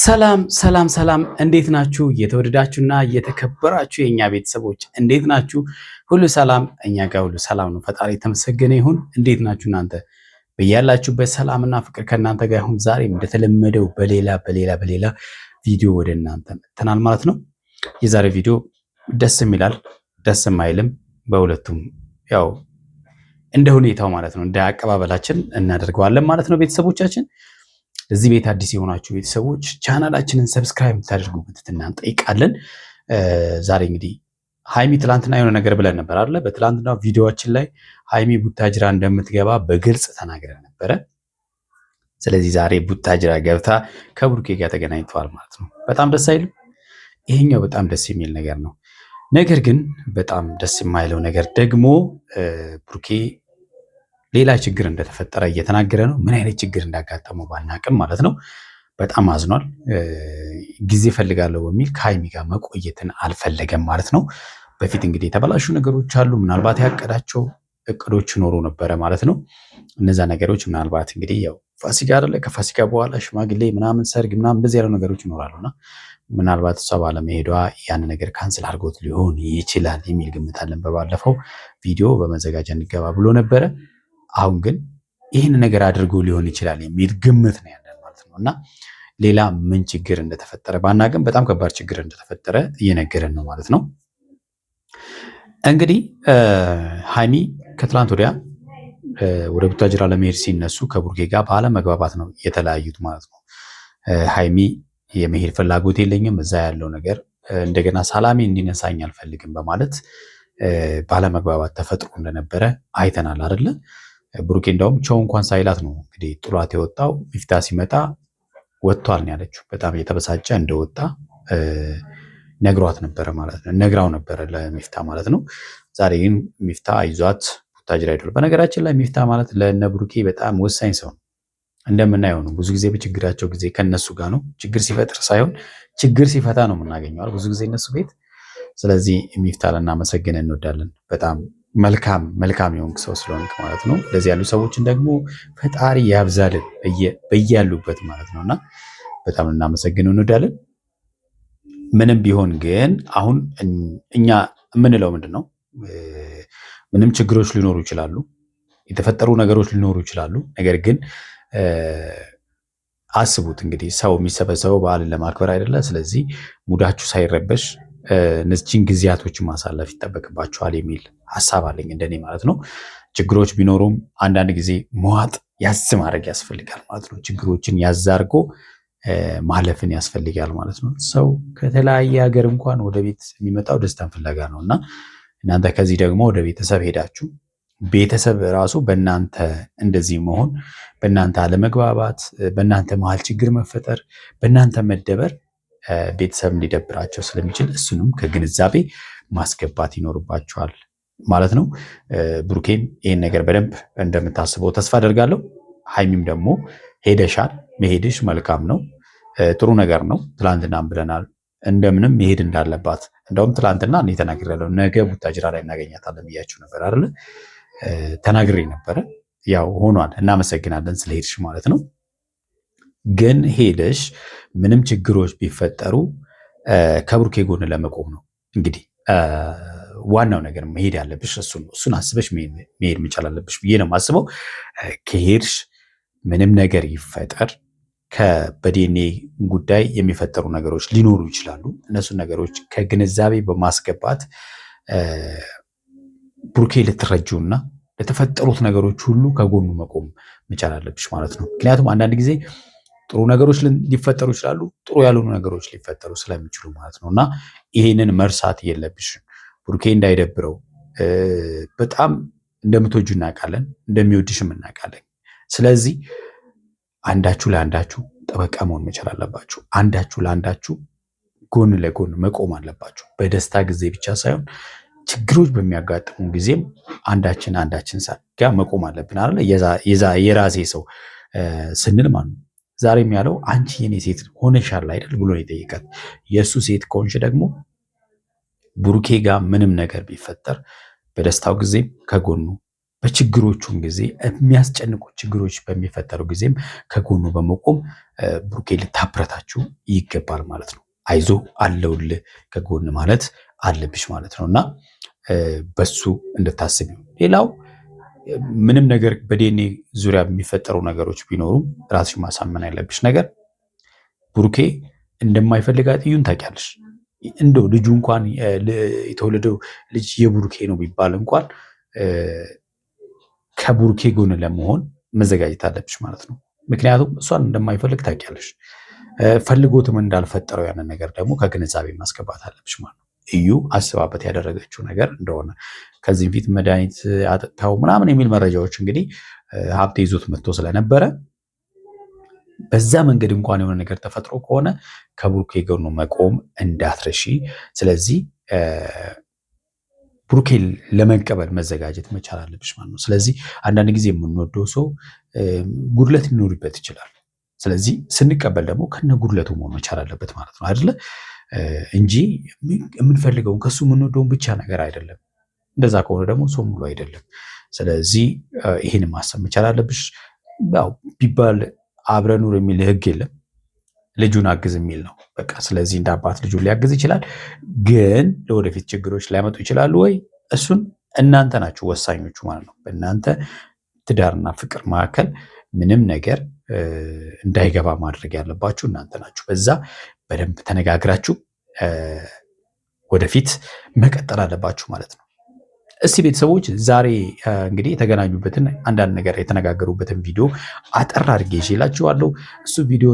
ሰላም ሰላም ሰላም፣ እንዴት ናችሁ? የተወደዳችሁና የተከበራችሁ የኛ ቤተሰቦች እንዴት ናችሁ? ሁሉ ሰላም፣ እኛ ጋር ሁሉ ሰላም ነው። ፈጣሪ የተመሰገነ ይሁን። እንዴት ናችሁ እናንተ? በያላችሁበት ሰላምና ፍቅር ከእናንተ ጋር ይሁን። ዛሬም እንደተለመደው በሌላ ቪዲዮ ወደ እናንተ መጥተናል ማለት ነው። የዛሬ ቪዲዮ ደስ የሚላል ደስ የማይልም በሁለቱም ያው እንደ ሁኔታው ማለት ነው፣ እንደ አቀባበላችን እናደርገዋለን ማለት ነው ቤተሰቦቻችን። ለዚህ ቤት አዲስ የሆናችሁ ቤተሰቦች ቻናላችንን ሰብስክራይብ እንድታደርጉበት እንጠይቃለን። ዛሬ እንግዲህ ሃይሚ ትላንትና የሆነ ነገር ብለን ነበር አይደለ? በትላንትና ቪዲዮአችን ላይ ሃይሚ ቡታጅራ እንደምትገባ በግልጽ ተናግረን ነበረ። ስለዚህ ዛሬ ቡታጅራ ገብታ ከብሩኬ ጋር ተገናኝተዋል ማለት ነው። በጣም ደስ አይልም? ይሄኛው በጣም ደስ የሚል ነገር ነው። ነገር ግን በጣም ደስ የማይለው ነገር ደግሞ ብሩኬ ሌላ ችግር እንደተፈጠረ እየተናገረ ነው። ምን አይነት ችግር እንዳጋጠመው ባናቅም ማለት ነው። በጣም አዝኗል። ጊዜ ፈልጋለሁ በሚል ከሃይሚ ጋር መቆየትን አልፈለገም ማለት ነው። በፊት እንግዲህ የተበላሹ ነገሮች አሉ። ምናልባት ያቀዳቸው እቅዶች ኖሮ ነበረ ማለት ነው። እነዛ ነገሮች ምናልባት እንግዲህ ያው ፋሲካ አይደለ፣ ከፋሲካ በኋላ ሽማግሌ ምናምን ሰርግ ምናምን እንደዚህ ያለው ነገሮች ይኖራሉና ምናልባት እሷ ባለመሄዷ ያን ነገር ካንስል አድርጎት ሊሆን ይችላል የሚል ግምት አለን። በባለፈው ቪዲዮ በመዘጋጃ እንገባ ብሎ ነበረ። አሁን ግን ይህን ነገር አድርጎ ሊሆን ይችላል የሚል ግምት ነው ያለን ማለት ነው። እና ሌላ ምን ችግር እንደተፈጠረ ባናቅም በጣም ከባድ ችግር እንደተፈጠረ እየነገረን ነው ማለት ነው። እንግዲህ ሃይሚ ከትላንት ወዲያ ወደ ቡታጅራ ለመሄድ ሲነሱ ከቡርጌ ጋር ባለመግባባት ነው የተለያዩት ማለት ነው። ሃይሚ የመሄድ ፍላጎት የለኝም እዛ ያለው ነገር እንደገና ሰላሜ እንዲነሳኝ አልፈልግም በማለት ባለመግባባት ተፈጥሮ እንደነበረ አይተናል አይደለ? ብሩኬ እንዳውም ቸው እንኳን ሳይላት ነው እንግዲህ ጥሏት የወጣው። ሚፍታ ሲመጣ ወጥቷል ነው ያለችው። በጣም የተበሳጨ እንደወጣ ነግሯት ነበረ ማለት ነው። ነግራው ነበረ ለሚፍታ ማለት ነው። ዛሬ ግን ሚፍታ ይዟት ቡታጅራ ሄዷል። በነገራችን ላይ ሚፍታ ማለት ለነ ብሩኬ በጣም ወሳኝ ሰው ነው። እንደምናየው ነው። ብዙ ጊዜ በችግራቸው ጊዜ ከነሱ ጋር ነው። ችግር ሲፈጥር ሳይሆን ችግር ሲፈታ ነው የምናገኘው ብዙ ጊዜ እነሱ ቤት። ስለዚህ ሚፍታ ልናመሰግን እንወዳለን። በጣም መልካም የሆንክ ሰው ስለሆንክ ማለት ነው። እንደዚህ ያሉ ሰዎችን ደግሞ ፈጣሪ ያብዛልን በያሉበት ማለት ነውና በጣም ልናመሰግን እንወዳለን። ምንም ቢሆን ግን አሁን እኛ የምንለው ምንድን ነው? ምንም ችግሮች ሊኖሩ ይችላሉ፣ የተፈጠሩ ነገሮች ሊኖሩ ይችላሉ። ነገር ግን አስቡት እንግዲህ ሰው የሚሰበሰበው በዓልን ለማክበር አይደለ? ስለዚህ ሙዳችሁ ሳይረበሽ እነዚህን ጊዜያቶችን ማሳለፍ ይጠበቅባቸዋል የሚል ሀሳብ አለኝ እንደኔ ማለት ነው። ችግሮች ቢኖሩም አንዳንድ ጊዜ መዋጥ ያዝ ማድረግ ያስፈልጋል ማለት ነው። ችግሮችን ያዝ አድርጎ ማለፍን ያስፈልጋል ማለት ነው። ሰው ከተለያየ ሀገር እንኳን ወደ ቤት የሚመጣው ደስታን ፍለጋ ነው እና እናንተ ከዚህ ደግሞ ወደ ቤተሰብ ሄዳችሁ ቤተሰብ ራሱ በእናንተ እንደዚህ መሆን፣ በእናንተ አለመግባባት፣ በእናንተ መሀል ችግር መፈጠር፣ በእናንተ መደበር ቤተሰብ ሊደብራቸው ስለሚችል እሱንም ከግንዛቤ ማስገባት ይኖርባቸዋል ማለት ነው። ብሩኬም ይህን ነገር በደንብ እንደምታስበው ተስፋ አደርጋለሁ። ሃይሚም ደግሞ ሄደሻል፣ መሄድሽ መልካም ነው፣ ጥሩ ነገር ነው። ትላንትናም ብለናል እንደምንም መሄድ እንዳለባት። እንደውም ትላንትና እኔ ተናግሬያለሁ፣ ነገ ቡታጅራ ላይ እናገኛታለን ብያችሁ ነበር አይደለ? ተናግሬ ነበረ። ያው ሆኗል። እናመሰግናለን ስለሄድሽ ማለት ነው። ግን ሄደሽ ምንም ችግሮች ቢፈጠሩ ከብሩኬ ጎን ለመቆም ነው እንግዲህ ዋናው ነገር መሄድ ያለብሽ እሱን አስበሽ መሄድ መቻል አለብሽ ብዬ ነው የማስበው። ከሄድሽ ምንም ነገር ይፈጠር በዲኤንኤ ጉዳይ የሚፈጠሩ ነገሮች ሊኖሩ ይችላሉ። እነሱን ነገሮች ከግንዛቤ በማስገባት ብሩኬ ልትረጂውና ለተፈጠሩት ነገሮች ሁሉ ከጎኑ መቆም መቻል አለብሽ ማለት ነው። ምክንያቱም አንዳንድ ጊዜ ጥሩ ነገሮች ሊፈጠሩ ይችላሉ፣ ጥሩ ያልሆኑ ነገሮች ሊፈጠሩ ስለሚችሉ ማለት ነው። እና ይሄንን መርሳት የለብሽም። ብሩኬ እንዳይደብረው በጣም እንደምትወጁ እናውቃለን፣ እንደሚወድሽም እናውቃለን። ስለዚህ አንዳችሁ ለአንዳችሁ ጠበቃ መሆን መቻል አለባችሁ። አንዳችሁ ለአንዳችሁ ጎን ለጎን መቆም አለባችሁ። በደስታ ጊዜ ብቻ ሳይሆን ችግሮች በሚያጋጥሙ ጊዜም አንዳችን ጋር መቆም አለብን አይደል? የራሴ ሰው ስንል ማለት ነው። ዛሬም ያለው አንቺ የኔ ሴት ሆነሻል አይደል ብሎ የጠየቃት የእሱ ሴት ከሆንሽ ደግሞ ብሩኬ ጋር ምንም ነገር ቢፈጠር በደስታው ጊዜም ከጎኑ በችግሮቹም ጊዜ የሚያስጨንቁ ችግሮች በሚፈጠሩ ጊዜም ከጎኑ በመቆም ብሩኬ ልታበረታችሁ ይገባል ማለት ነው። አይዞ አለውልህ ከጎን ማለት አለብሽ ማለት ነውና በሱ እንድታስብ። ሌላው ምንም ነገር በዲኤንኤ ዙሪያ የሚፈጠሩ ነገሮች ቢኖሩም ራስሽ ማሳመን ያለብሽ ነገር ብሩኬ እንደማይፈልጋት እዩን ታውቂያለሽ። እንደው ልጁ እንኳን የተወለደው ልጅ የብሩኬ ነው ቢባል እንኳን ከብሩኬ ጎን ለመሆን መዘጋጀት አለብሽ ማለት ነው። ምክንያቱም እሷን እንደማይፈልግ ታውቂያለሽ። ፈልጎትም እንዳልፈጠረው ያንን ነገር ደግሞ ከግንዛቤ ማስገባት አለብሽ ማለት ነው። እዩ አስባበት ያደረገችው ነገር እንደሆነ ከዚህም ፊት መድኃኒት አጥታው ምናምን የሚል መረጃዎች እንግዲህ ሀብቴ ይዞት መጥቶ ስለነበረ በዛ መንገድ እንኳን የሆነ ነገር ተፈጥሮ ከሆነ ከብሩኬ ጎን መቆም እንዳትረሺ። ስለዚህ ብሩኬን ለመቀበል መዘጋጀት መቻል አለብሽ ማለት ነው። ስለዚህ አንዳንድ ጊዜ የምንወደው ሰው ጉድለት ሊኖርበት ይችላል። ስለዚህ ስንቀበል ደግሞ ከነ ጉድለቱ መሆን መቻል አለበት ማለት ነው አይደለ? እንጂ የምንፈልገውን ከሱ የምንወደውን ብቻ ነገር አይደለም። እንደዛ ከሆነ ደግሞ ሰው ሙሉ አይደለም። ስለዚህ ይህን ማሰብ መቻል አለብሽ። ያው ቢባል አብረ ኑር የሚል ህግ የለም፣ ልጁን አግዝ የሚል ነው በቃ። ስለዚህ እንደ አባት ልጁን ሊያግዝ ይችላል፣ ግን ለወደፊት ችግሮች ሊያመጡ ይችላሉ ወይ? እሱን እናንተ ናችሁ ወሳኞቹ ማለት ነው። በእናንተ ትዳርና ፍቅር መካከል ምንም ነገር እንዳይገባ ማድረግ ያለባችሁ እናንተ ናችሁ። በዛ በደንብ ተነጋግራችሁ ወደፊት መቀጠል አለባችሁ ማለት ነው። እስቲ ቤተሰቦች ዛሬ እንግዲህ የተገናኙበትን አንዳንድ ነገር የተነጋገሩበትን ቪዲዮ አጠር አድርጌ ይዤላችኋለሁ። እሱ ቪዲዮ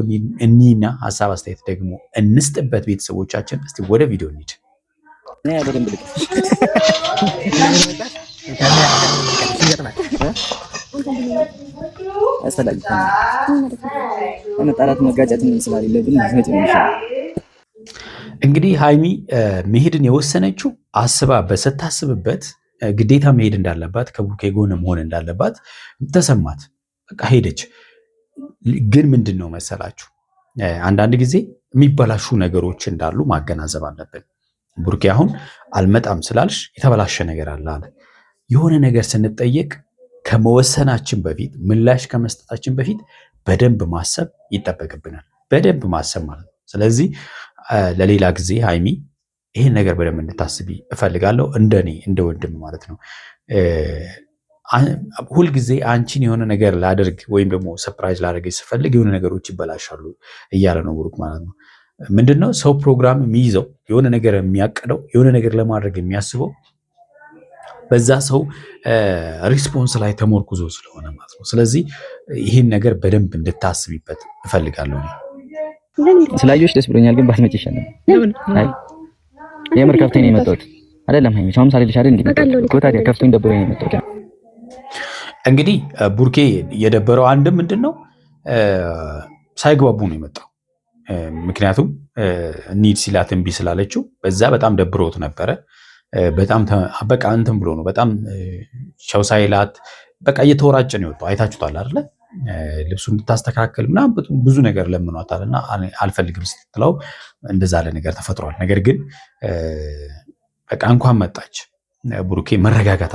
እኒና ሀሳብ አስተያየት ደግሞ እንስጥበት። ቤተሰቦቻችን እስቲ ወደ ቪዲዮ እንሂድ። እንግዲህ ሀይሚ መሄድን የወሰነችው አስባ በስታስብበት ግዴታ መሄድ እንዳለባት ከብሩኬ ጎን መሆን እንዳለባት ተሰማት። በቃ ሄደች። ግን ምንድን ነው መሰላችሁ አንዳንድ ጊዜ የሚበላሹ ነገሮች እንዳሉ ማገናዘብ አለብን። ብሩኬ አሁን አልመጣም ስላልሽ የተበላሸ ነገር አለ አለ። የሆነ ነገር ስንጠየቅ ከመወሰናችን በፊት ምላሽ ከመስጠታችን በፊት በደንብ ማሰብ ይጠበቅብናል። በደንብ ማሰብ ማለት ነው። ስለዚህ ለሌላ ጊዜ ሀይሚ ይህን ነገር በደንብ እንድታስቢ እፈልጋለሁ። እንደኔ እንደ ወንድም ማለት ነው። ሁልጊዜ አንቺን የሆነ ነገር ላደርግ ወይም ደግሞ ሰርፕራይዝ ላደርግ ስፈልግ የሆነ ነገሮች ይበላሻሉ እያለ ነው ብሩክ ማለት ነው። ምንድነው ሰው ፕሮግራም የሚይዘው የሆነ ነገር የሚያቅደው የሆነ ነገር ለማድረግ የሚያስበው በዛ ሰው ሪስፖንስ ላይ ተሞርኩዞ ስለሆነ ማለት ነው። ስለዚህ ይህን ነገር በደንብ እንድታስቢበት እፈልጋለሁ። ስላየሁሽ ደስ ብሎኛል፣ ግን ባትመጪ ይሻላል። የምር ከፍቶኝ ነው የመጣሁት አይደለም ሀይሚ ሰውም ሳልልሽ አይደል እንዴ? ታዲያ ከፍቶኝ ደብሮኝ ነው የመጣሁት። እንግዲህ ቡርኬ የደበረው አንድ ምንድነው ሳይግባቡ ነው የመጣው። ምክንያቱም ኒድ ሲላት እምቢ ስላለችው በዛ በጣም ደብሮት ነበረ። በጣም በቃ እንትን ብሎ ነው በጣም ሻው ሳይላት በቃ እየተወራጨ ነው የወጣው። አይታችሁታል አይደለ? ልብሱን እንድታስተካከል ምናምን ብዙ ነገር ለምኗታልና አልፈልግም ስትለው እንደዛ ያለ ነገር ተፈጥሯል። ነገር ግን በቃ እንኳን መጣች። ብሩኬ መረጋጋት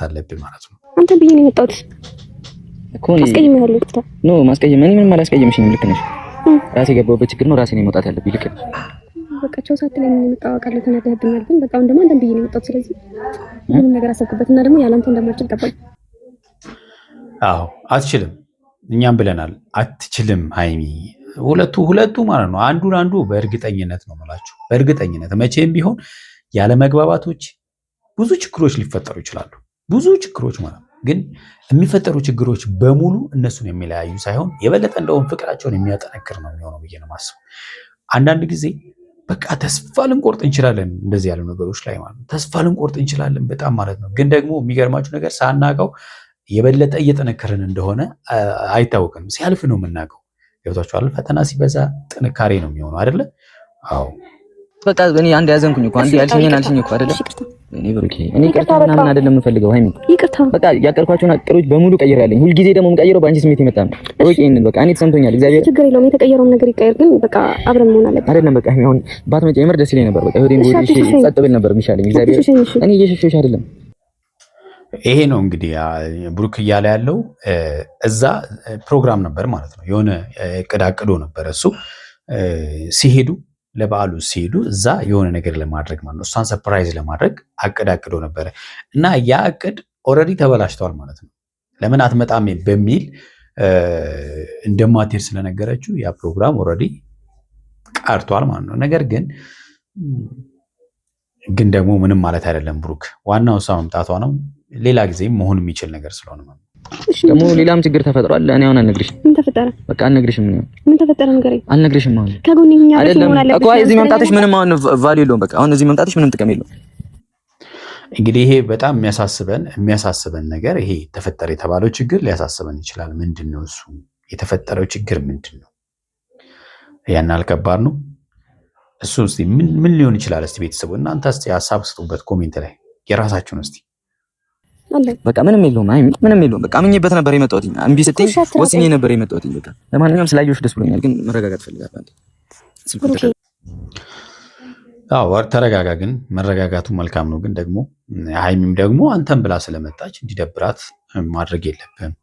አለብህ ማለት ነው። አንተ ብዬ ነው የመጣሁት እኮ ነው አስቀይሜሃለሁ። ኖ ማስቀየም ምንም አላስቀየምሽኝም። ልክ ነሽ። ራሴ የገባሁበት ችግር ነው። ራሴ ነው መውጣት ያለብኝ። ልክ ነሽ። በቃ ቻው ሳትለኝ ነው የመጣው ቃል ተናደህብኛል። ግን በቃ አሁን ደግሞ አንተን ብዬ ነው የመጣሁት። ስለዚህ ምንም ነገር አሰብኩበትና ደግሞ ያላንተ እንደማልችል ገባኝ። አዎ አትችልም። እኛም ብለናል አትችልም ሀይሚ። ሁለቱ ማለት ነው አንዱ በእርግጠኝነት ነው የምላችሁ። በእርግጠኝነት መቼም ቢሆን ያለ መግባባቶች ብዙ ችግሮች ሊፈጠሩ ይችላሉ። ብዙ ችግሮች ማለት ነው። ግን የሚፈጠሩ ችግሮች በሙሉ እነሱን የሚለያዩ ሳይሆን የበለጠ እንደውም ፍቅራቸውን የሚያጠነክር ነው የሚሆነው ብዬ ነው የማስበው። አንዳንድ ጊዜ በቃ ተስፋ ልንቆርጥ እንችላለን፣ እንደዚህ ያሉ ነገሮች ላይ ማለት ነው። ተስፋ ልንቆርጥ እንችላለን በጣም ማለት ነው። ግን ደግሞ የሚገርማችሁ ነገር ሳናውቀው የበለጠ እየጠነከርን እንደሆነ አይታወቅም። ሲያልፍ ነው የምናውቀው። ገብቷችኋል? ፈተና ሲበዛ ጥንካሬ ነው የሚሆነው አይደለ? አዎ በቃ እኔ አንድ ያዘንኩኝ እኮ አንድ ያልሽኝ እኮ አይደለ? እኔ ብሩኬ እኔ ይቅርታ ምናምን አይደለም የምፈልገው ሀይሚ። ይቅርታ በቃ ያቀርኳቸውን አቅሮች በሙሉ ቀይሬያለሁ። ሁልጊዜ ደግሞ የምቀይረው በአንቺ ስሜት የመጣ ነው። ወቂ ይሄንን በቃ እኔ ተሰምቶኛል። እግዚአብሔር ችግር የለውም። የተቀየረውን ነገር ይቀየር፣ ግን በቃ አብረን መሆን አለብን አይደለም? በቃ አሁን ባትመጪ የምር ደስ ይለኝ ነበር። በቃ ሆዴን ቦዲሽ ጸጥ ብል ነበር የሚሻለኝ። እግዚአብሔር እኔ እየሸሸሁሽ አይደለም። ይሄ ነው እንግዲህ ብሩክ እያለ ያለው እዛ ፕሮግራም ነበር ማለት ነው። የሆነ ቅዳቅዶ ነበር እሱ ሲሄዱ ለበዓሉ ሲሄዱ እዛ የሆነ ነገር ለማድረግ ማለት ነው እሷን ሰርፕራይዝ ለማድረግ አቅዳቅዶ ነበረ እና ያ እቅድ ኦልሬዲ ተበላሽተዋል ማለት ነው። ለምን አትመጣም በሚል እንደማትሄድ ስለነገረችው ያ ፕሮግራም ኦልሬዲ ቀርቷል ማለት ነው። ነገር ግን ደግሞ ምንም ማለት አይደለም ብሩክ፣ ዋናው እሷ መምጣቷ ነው። ሌላ ጊዜ መሆን የሚችል ነገር ስለሆነ ማለት ደግሞ ሌላም ችግር ተፈጥሯል። እኔ አሁን አልነግርሽም። ምን ተፈጠረ? በቃ አልነግርሽም። ምን ተፈጠረ? ንገረኝ። አልነግርሽም። አሁን ከጎኔ ሆኛ አይደለም እኮ እዚህ መምጣትሽ ምንም አሁን ቫልዩ የለውም። በቃ አሁን እዚህ መምጣትሽ ምንም ጥቅም የለውም። እንግዲህ ይሄ በጣም የሚያሳስበን ነገር ይሄ ተፈጠረ የተባለው ችግር ሊያሳስበን ይችላል። ምንድነው እሱ የተፈጠረው ችግር ምንድነው? ያን አልከባድ ነው እሱ። እስቲ ምን ሊሆን ይችላል? እስቲ ቤተሰቡ እናንተ እስቲ ሀሳብ ስጡበት ኮሜንት ላይ የራሳችሁን እስቲ። በቃ ምንም የለውም። አይ ምንም የለውም። በቃ አምኜበት ነበር የመጣሁት። እምቢ ስትይ ወስኜ ነበር የመጣሁት። በቃ ለማንኛውም ስላየሁሽ ደስ ብሎኛል፣ ግን መረጋጋት ፈልጋለሁ። ተረጋጋ። ግን መረጋጋቱ መልካም ነው። ግን ደግሞ ሀይሚም ደግሞ አንተን ብላ ስለመጣች እንዲደብራት ማድረግ የለብህም።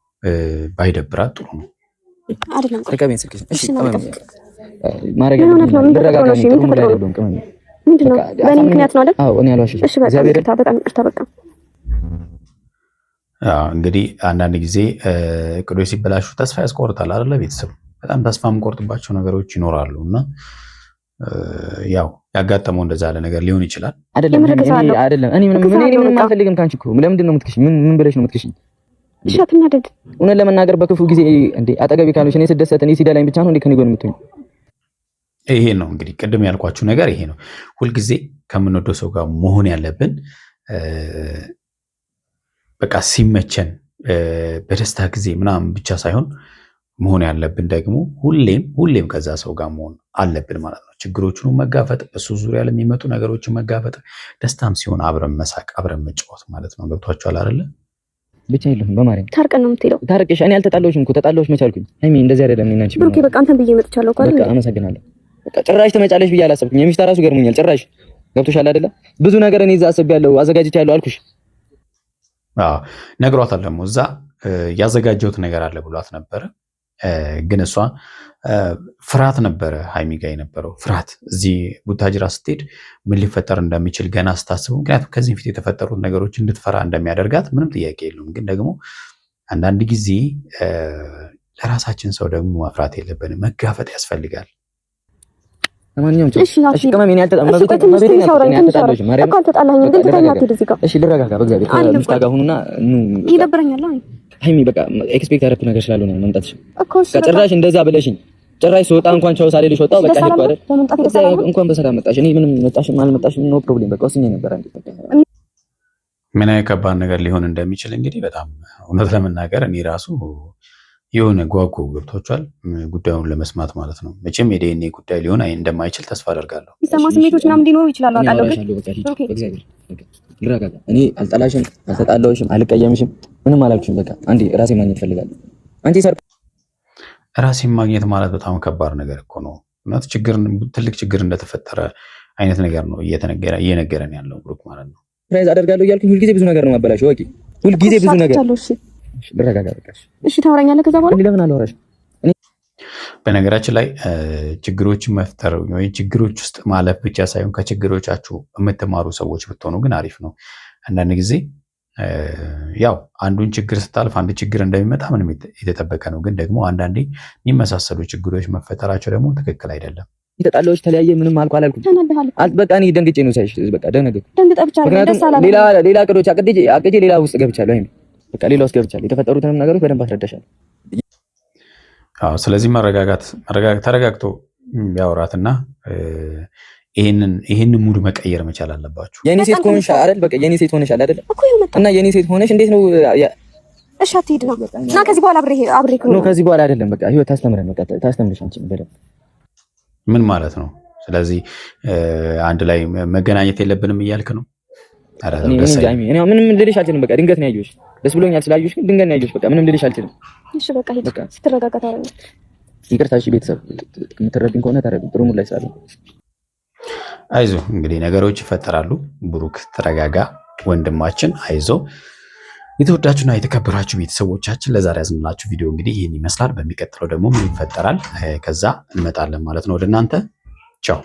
ባይደብራት ጥሩ ነው። እንግዲህ አንዳንድ ጊዜ እቅዶች ሲበላሹ ተስፋ ያስቆርጣል አይደለ? ቤተሰብ በጣም ተስፋ የምቆርጥባቸው ነገሮች ይኖራሉ እና ያው ያጋጠመው እንደዛ ያለ ነገር ሊሆን ይችላል። አይደለም እኔ ምንም አልፈልግም ካንቺ እኮ። ለምንድን ነው የምትክሽኝ? ምን ብለሽ ነው የምትክሽኝ? እሺ አትናደድ። እውነት ለመናገር በክፉ ጊዜ እንዴ አጠገቤ ካለሽ እኔ ስደሰት እኔ ሲደላኝ ብቻ ነው እንዴ ከኔ ጎን የምትሆኝ? ይሄ ነው እንግዲህ ቅድም ያልኳችሁ ነገር ይሄ ነው። ሁልጊዜ ከምንወደው ሰው ጋር መሆን ያለብን በቃ ሲመቸን በደስታ ጊዜ ምናምን ብቻ ሳይሆን መሆን ያለብን ደግሞ ሁሌም ከዛ ሰው ጋር መሆን አለብን ማለት ነው። ችግሮቹን መጋፈጥ፣ በሱ ዙሪያ ለሚመጡ ነገሮችን መጋፈጥ፣ ደስታም ሲሆን አብረን መሳቅ፣ አብረን መጫወት ማለት ነው። ገብቷችኋል አይደለ? ብቻ የለውም በማርያም ታርቀን ነው የምትሄደው። ታርቀሽ እኔ አልተጣላሁሽም እኮ ተጣላሁሽ መቻልኩኝ። ሃይሚ እንደዚህ አይደለም። እኔና አንቺ ብሩኬ በቃ አንተን ብዬ መጥቻለሁ እኮ አይደል? በቃ አመሰግናለሁ። በቃ ጭራሽ ትመጫለሽ ብዬ አላሰብኩኝ። የሚስታ ራሱ ገርሞኛል ጭራሽ። ገብቶሻል አይደለ? ብዙ ነገር እኔ እዛ አስቤያለሁ አዘጋጅቻለሁ አልኩሽ። ነግሯታል ደግሞ እዛ ያዘጋጀሁት ነገር አለ ብሏት ነበረ። ግን እሷ ፍርሃት ነበረ ሃይሚ ጋር የነበረው ፍርሃት። እዚህ ቡታጅራ ስትሄድ ምን ሊፈጠር እንደሚችል ገና ስታስቡ፣ ምክንያቱም ከዚህ በፊት የተፈጠሩት ነገሮች እንድትፈራ እንደሚያደርጋት ምንም ጥያቄ የለውም። ግን ደግሞ አንዳንድ ጊዜ ለራሳችን ሰው ደግሞ መፍራት የለብንም፣ መጋፈጥ ያስፈልጋል። ለማንኛውም እሺ ቅመም እኔ ልረጋጋ በእግዚአብሔር ሚስት ጋር ሁኑና ይደብረኛል። ሃይሚ በቃ ኤክስፔክት ያደረኩት ነገር ስላልሆነ መምጣትሽ ጭራሽ እንደዛ ብለሽኝ ጭራሽ ስወጣ እንኳን ቻው ሳልልሽ ወጣሁ። በቃ ሄድኩ አይደል? እንኳን በሰላም መጣሽ። እኔ ምንም መጣሽም አልመጣሽም ኖ ፕሮብሌም። በቃ ወስኜ ነበር። ምን አይነት ከባድ ነገር ሊሆን እንደሚችል እንግዲህ በጣም እውነት ለመናገር እኔ ራሱ የሆነ ጓጉ ገብቶቿል ጉዳዩን ለመስማት ማለት ነው። መቼም የዲኤንኤ ጉዳይ ሊሆን እንደማይችል ተስፋ አደርጋለሁ። ይሰማ ስሜቶች ምናምን ሊኖሩ ይችላሉ አውቃለሁ። ልረጋጋ። እኔ አልጠላሽም፣ አልተጣላሁሽም፣ አልቀየምሽም፣ ምንም አላልኩሽም። በቃ አንዴ ራሴን ማግኘት ፈልጋለሁ። አንቺ ራሴን ማግኘት ማለት በጣም ከባድ ነገር እኮ ነው። እውነት ትልቅ ችግር እንደተፈጠረ አይነት ነገር ነው እየነገረን ያለው ብሩክ ማለት ነው። ፕራይዝ አደርጋለሁ እያልኩኝ ሁልጊዜ ብዙ ነገር ነው ማበላሽ። ወቂ ሁልጊዜ ብዙ ነገር ልረጋጋ። በቃ እሺ ታወራኛለህ ከዛ በኋላ ለምን አላወራሽም? በነገራችን ላይ ችግሮችን መፍጠር ወይ ችግሮች ውስጥ ማለፍ ብቻ ሳይሆን ከችግሮቻችሁ የምትማሩ ሰዎች ብትሆኑ ግን አሪፍ ነው። አንዳንድ ጊዜ ያው አንዱን ችግር ስታልፍ አንድ ችግር እንደሚመጣ ምንም የተጠበቀ ነው። ግን ደግሞ አንዳንዴ የሚመሳሰሉ ችግሮች መፈጠራቸው ደግሞ ትክክል አይደለም። የተጣላዎች ተለያየ ምንም አልኩ አላልኩም። በቃ እኔ ደንግጬ ነው ሳይሽ በቃ ደነገጥኩ። ብቻ ሌላ ቅዶች አቅጄ ሌላ ውስጥ ገብቻለሁ። አይ በቃ ሌላ ውስጥ ገብቻለሁ። የተፈጠሩትንም ነገሮች በደንብ አስረዳሻለሁ። ስለዚህ ተረጋግቶ ያወራትና ይሄንን ሙድ መቀየር መቻል አለባችሁ። የኔ ሴት ሆነሽ አይደል? በቃ የኔ ሴት ሆነሽ አይደል? እና የኔ ሴት ሆነሽ እንዴት ነው? እሺ አትሄድ ነው እና ከዚህ በኋላ አብሬ ነው። ከዚህ በኋላ አይደለም። በቃ ህይወት ታስተምረን። በቃ ታስተምርሽ አንቺ በደንብ ምን ማለት ነው? ስለዚህ አንድ ላይ መገናኘት የለብንም እያልክ ነው? እኔ ምንም ልልሽ አልችልም። በቃ ድንገት ነው ያየሁሽ። ደስ ብሎኛል ስላየሁሽ፣ ግን ድንገት ነው ያየሁሽ። በቃ ምንም ልልሽ አልችልም። እሺ በቃ ሂድ። ስትረጋጋ ታረጋጋ። ይቅርታ። እሺ ቤተሰብ የምትረዱኝ ከሆነ ታረዱ። ጥሩ ሙድ ላይ ስላለ አይዞ። እንግዲህ ነገሮች ይፈጠራሉ። ብሩክ ተረጋጋ ወንድማችን፣ አይዞ። የተወዳችሁና የተከበራችሁ ቤተሰቦቻችን ለዛሬ ያዝንላችሁ ቪዲዮ እንግዲህ ይህን ይመስላል። በሚቀጥለው ደግሞ ምን ይፈጠራል ከዛ እንመጣለን ማለት ነው ወደ እናንተ። ቻው